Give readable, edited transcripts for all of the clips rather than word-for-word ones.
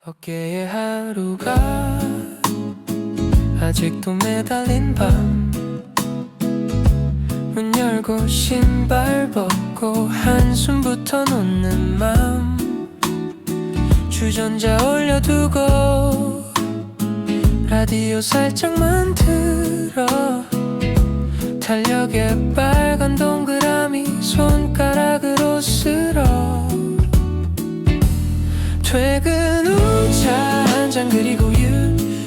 어깨에 하루가 아직도 매달린 밤, 문 열고 신발 벗고 한숨부터 놓는 맘, 주전자 올려두고 라디오 살짝만 틀어 달력에 빨간 동그라미 손가락으로 쓸어. 퇴근 후 차 한잔 그리고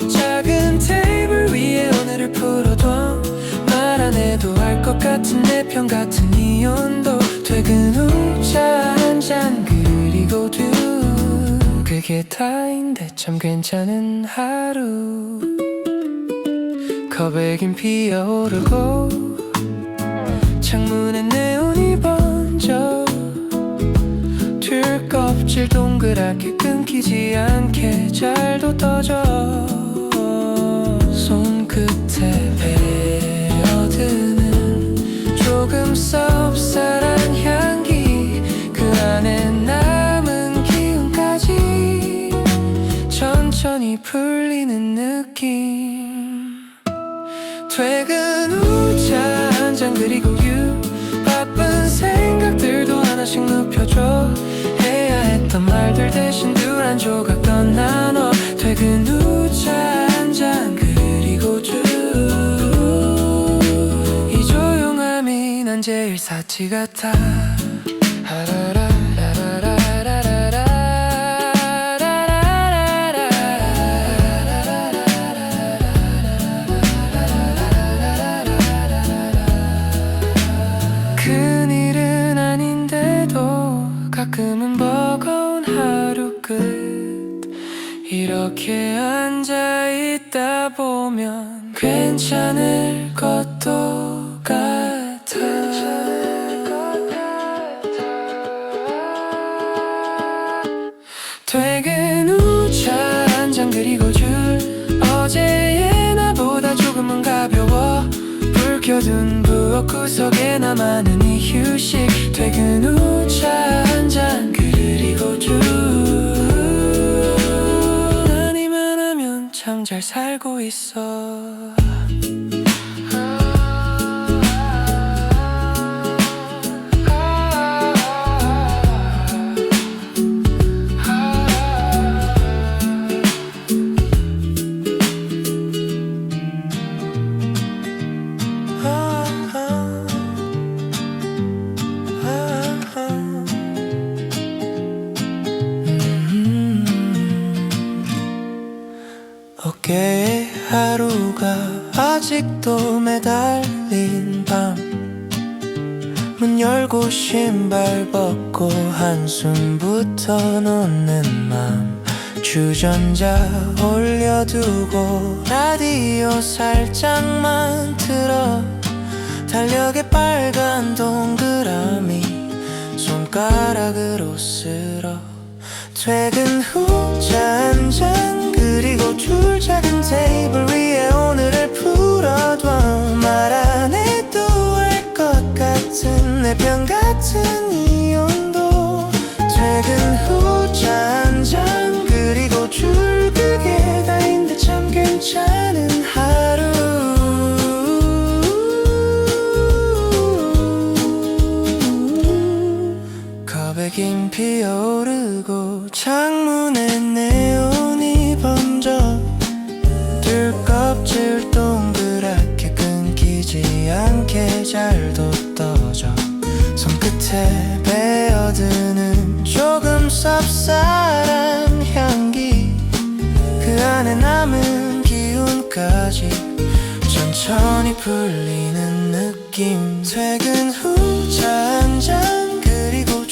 작은 테이블 위에 오늘을 풀어둬. 말 안 해도 알 것 같은 내 편 같은 이혼도. 퇴근 후 차 한잔 그리고 그게 다인데 참 괜찮은 하루. 컵에 김 피어오르고 창문에 네온이 번져. 귤 껍질 동그랗게 끊기지 않게 잘도 떠져. 손끝에 배어드는 조금 섭쌀한 향기, 그 안에 남은 기운까지 천천히 풀리는 느낌. 퇴근 후 차 한잔 그리고 바쁜 생각들도 하나씩 눕혀줘. 해야 했던 말들 대신 dur 한 조각 더 나눠. 퇴근 후 차 한잔 그리고 이 조용함이 난 제일 사치 같아. 큰일은 아닌데도 가끔은 버거운 하루 끝. 이렇게 앉아있다 보면 괜찮을 것도 같아. 퇴근 후 차 한잔 그리고 어제의 나보다 조금은 가벼워. 불 켜둔 부엌 구석에 나만은 이 휴식. 퇴근 후 차 한잔 그리고 난 이만하면 참 잘 살고 있어. 어깨에 하루가 아직도 매달린 밤, 문 열고 신발 벗고 한숨부터 놓는 맘, 주전자 올려두고 라디오 살짝만 틀어 달력에 빨간 동그라미 손가락으로 쓸어. 퇴근 후 차 한잔 그리고 작은 테이블 위에 오늘을 풀어둬. 말 안 해도 알 것 같은 내 편 같은 이혼도. 퇴근 후 차 한잔 그리고 그게 다인데 참 괜찮은 하루. 컵에 김 피어오르고 창문에 네온이 번져. 귤 껍질 동그랗게 끊기지 않게 잘도 떠져. 손끝에 배어드는 조금 쌉쌀한 향기, 그 안에 남은 기운까지 천천히 풀리는 느낌. 퇴근 후 차 한잔 그리고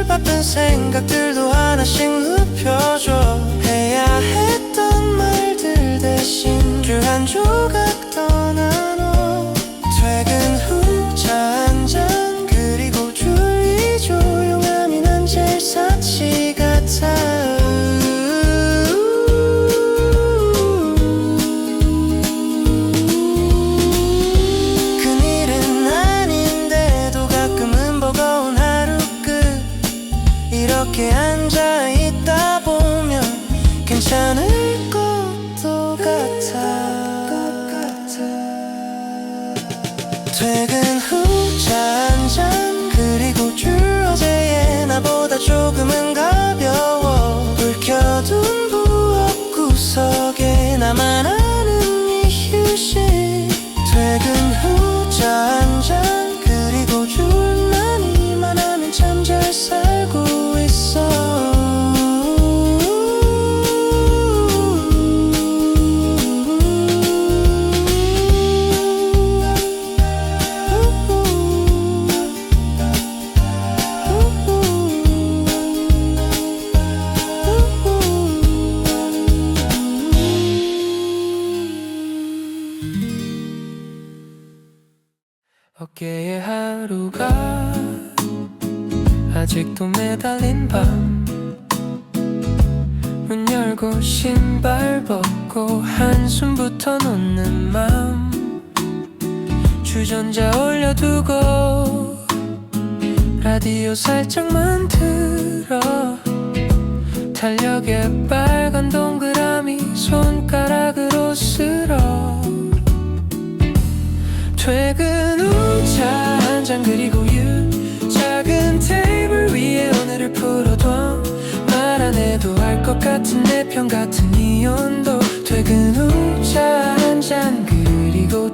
바쁜 생각들도 하나씩 눕혀줘. 해야 했던 말들 대신 귤 한 조각 더 나눠. 퇴근 후 차 한잔 그리고 이 조용함이 난 제일 사치 같아. 큰일은 아닌데도 가끔은 버거운 하루 끝. 이렇게 앉아있다 보면 괜찮을 것도 같아. 퇴근 후 차 한 잔 그리고 줄 어제의 나보다 조금은 가벼워. 불 켜둔 부엌 구석에 나만 아는 이 휴식. 퇴근 후 차 한 잔 그리고 줄 난 이만 하면 참 잘 살고 있어. 어깨에 하루가 아직도 매달린 밤. 문 열고 신발 벗고 한숨부터 놓는 맘. 주전자 올려두고 라디오 살짝만 틀어. 달력에 빨간 동그라미 손가락으로 쓸어. 퇴근 후 차 한 잔 그리고 작은 테이블 위에 오늘을 풀어둬. 말 안 해도 알 것 같은 내 편 같은 이 온도. 퇴근 후 차 한 잔 그리고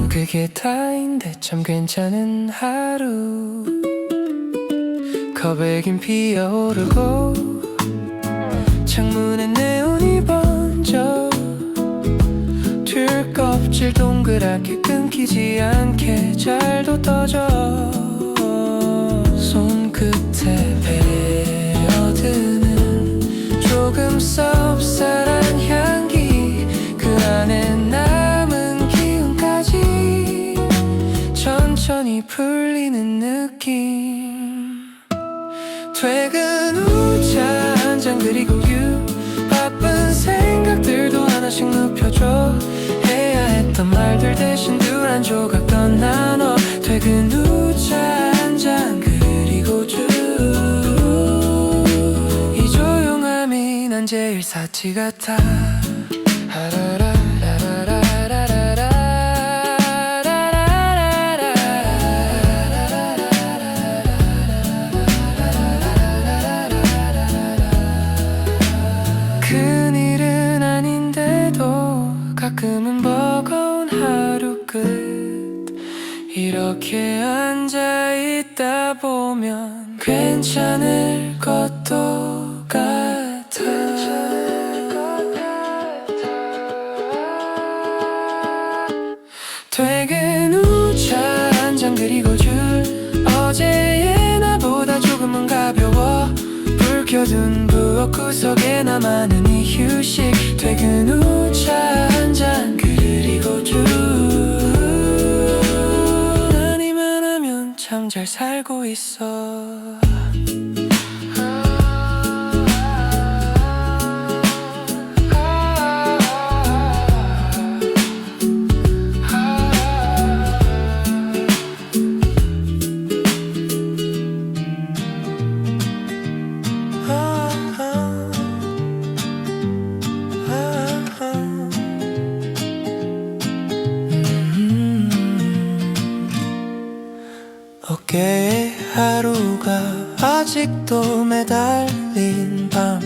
그게 다인데 참 괜찮은 하루. 컵에 김 피어오르고 창문에 네온이 번져. 귤 껍질 동그랗게 끊기지 않게 잘도 떠져. 손끝에 배어드는 조금 섭쌀한 향기. 그 안에 남은 기운까지 천천히 풀리는 느낌. 퇴근 후 차 한 잔 그리고 바쁜 생각들도 하나씩 눕혀줘. 해야 했던 말들 대신 dur 한 조각 더 나눠. 퇴근 후 차 한 잔 그리고 이 조용함이 난 제일 사치 같아. 큰일은 아닌데도 가끔은 버거운 하루 끝. 이렇게 앉아있다 보면 괜찮을 것도 같아. 퇴근 후 차 한 잔 그리고 어제의 나보다 조금은 가벼워. 불 켜둔 부엌 구석에 나만은 이 휴식. 퇴근 후 차 한 잔 그리고 난 이만하면 참 잘 살고 있어. 어깨에 하루가 아직도 매달린 밤.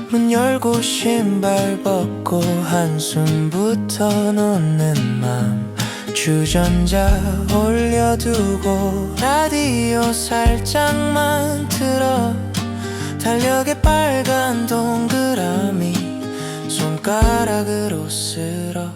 문 열고 신발 벗고 한숨부터 놓는 맘. 주전자 올려두고 라디오 살짝만 틀어. 달력에 빨간 동그라미 손가락으로 쓸어.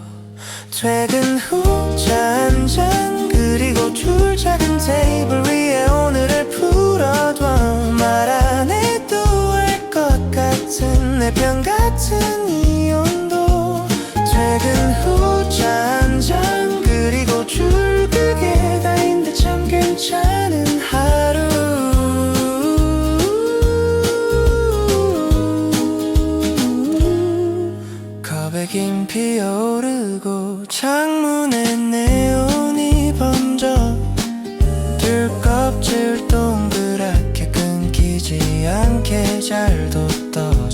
퇴근 후 차 한 잔 그리고 작은 테이블 위에 오늘을 풀어둬. 말 안 해도 알 것 같은 내 편 같은 이 온도. 퇴근 후 차 한 잔 그리고 그게 다인데 참 괜찮은 하루. 컵에 김 피어오르고 창문에 네온이 번져. 귤 껍질 동그랗게 끊기지 않게 잘도 떠져.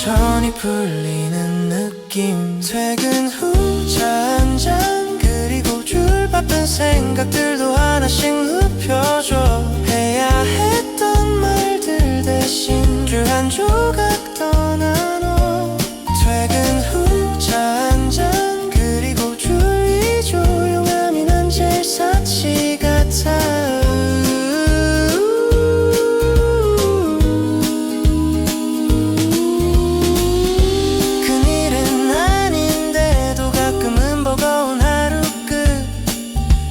천천히 풀리는 느낌. 퇴근 후 차 한잔 그리고 줄 바쁜 생각들도 하나씩 눕혀줘. 해야 했던 말들 대신 줄 한 조각 더 나눠. 퇴근 후 차 한잔 그리고 줄이 조용함이 난 제일 사치 같아.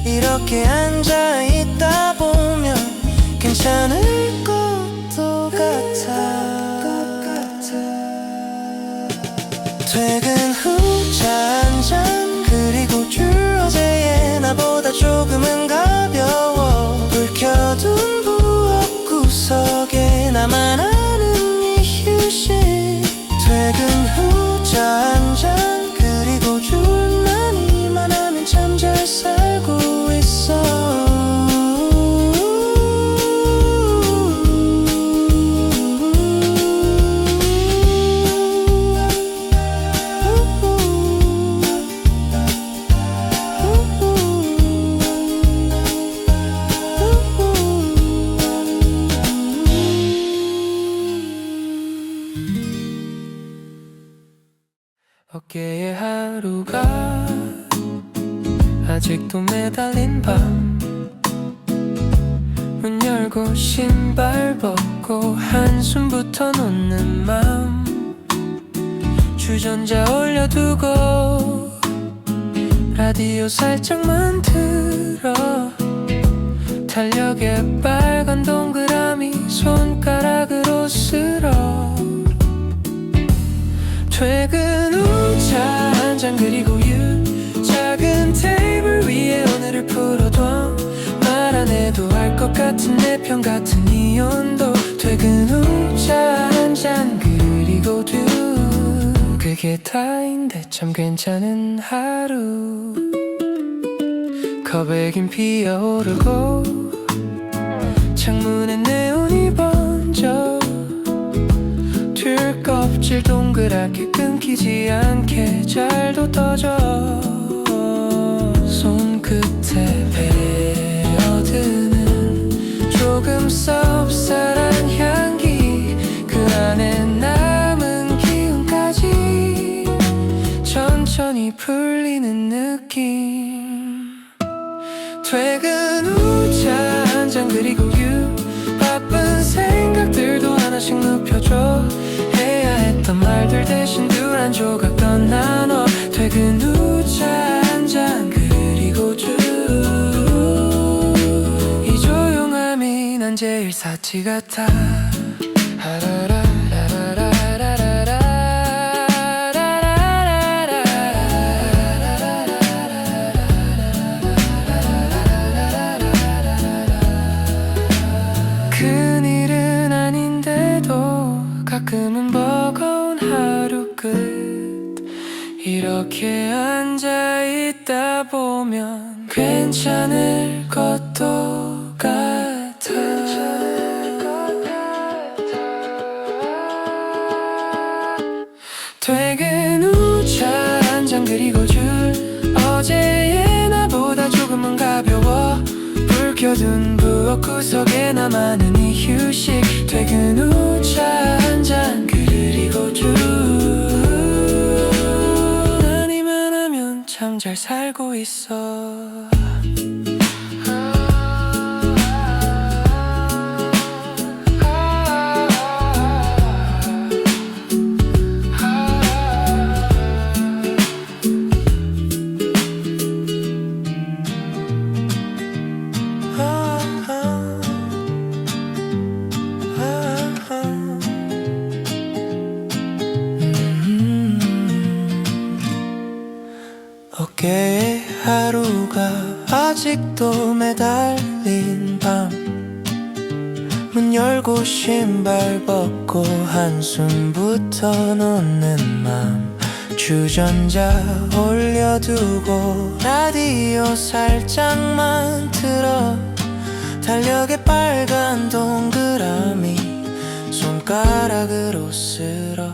이렇게 앉아있다 보면 괜찮을 것도 같아. 퇴근 후 차 한잔 그리고 줄 어제의 나보다 조금은 가벼워. 불 켜둔 부엌 구석에 나만 아는 이 휴식. 퇴근 후 차 한잔 그리고 줄 난 이만하면 참 잘 살고 있어. 어깨에 하루가 아직도 매달린 밤. 문 열고 신발 벗고 한숨부터 놓는 맘. 주전자 올려두고 라디오 살짝만 틀어. 달력에 빨간 동그라미 손가락으로 쓸어. 퇴근 후 차 한잔 그리고 작은 테이블 위에 오늘을 풀어둬. 말 안 해도 알 것 같은 내 편 같은 이 온도. 퇴근 후 차 한잔 그리고 그게 다인데 참 괜찮은 하루. 컵에 김 피어오르고 창문에 네온이 번져. 귤 껍질 동그랗게 끊기지 않게 잘도 떠져. 손끝에 배어드는 조금 섭쌀한 향기. 그 안에 남은 기운까지 천천히 풀리는 느낌. 퇴근 후 차 한잔 그리고 바쁜 생각들도 하나씩 눕혀줘. 해야 했던 말들 대신 dur 한 조각 더 나눠. 퇴근 후 차 한잔 그리고 이 조용함이 난 제일 사치 같아. 큰일은 아닌데도 가끔은 버거운 하루 끝. 이렇게 앉아있다 보면 괜찮을 것도 같아. 퇴근 후 차 한잔 그리고 줄 어제의 나보다 조금은 가벼워. 불 켜둔 부엌 구석에 나만은 이 휴식. 퇴근 후 차 한잔 그리고 난 이만하면 참 잘 살고 있어. 어깨에 하루가 아직도 매달린 밤. 문 열고 신발 벗고 한숨부터 놓는 맘. 주전자 올려두고 라디오 살짝만 틀어. 달력에 빨간 동그라미 손가락으로 쓸어.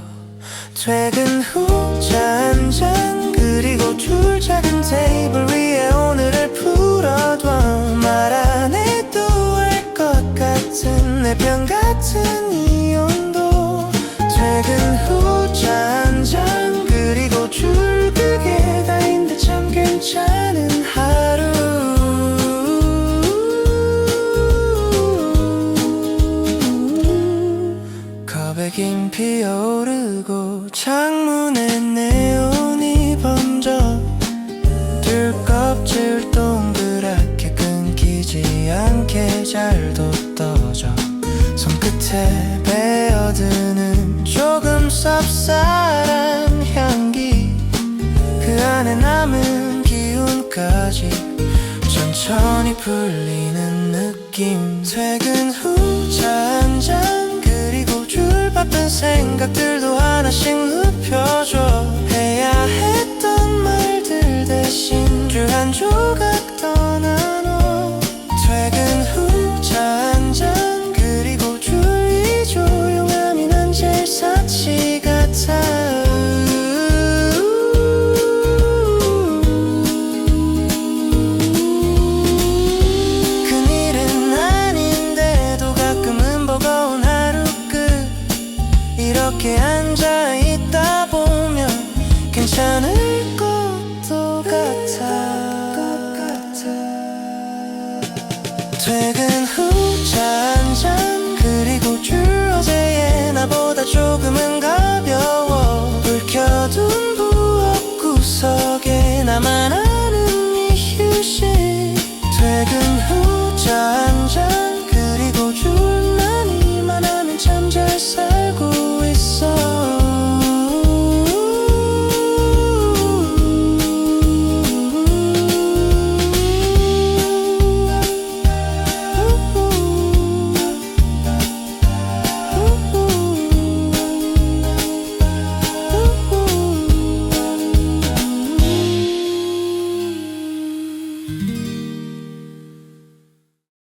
퇴근 후 차 한 잔 그리고 둘 작은 테이블 위에 오늘을 풀어둬 말 안 해도 알 것 같은 내 편 같은 이 온도 퇴근 후 차 한 잔 그리고 줄그게 다닌데 참 괜찮은 하루 컵에 김 피어오르고 창문에 네온이 번져 들껍질 동그랗게 끊기지 않게 잘도 떠져 손끝에 배어드는 조금 쌉쌀한 향기 그 안에 남은 기운까지 천천히 풀리는 느낌 퇴근 후 차 한 잔 그리고 줄 바쁜 생각들도 하나씩 눕혀줘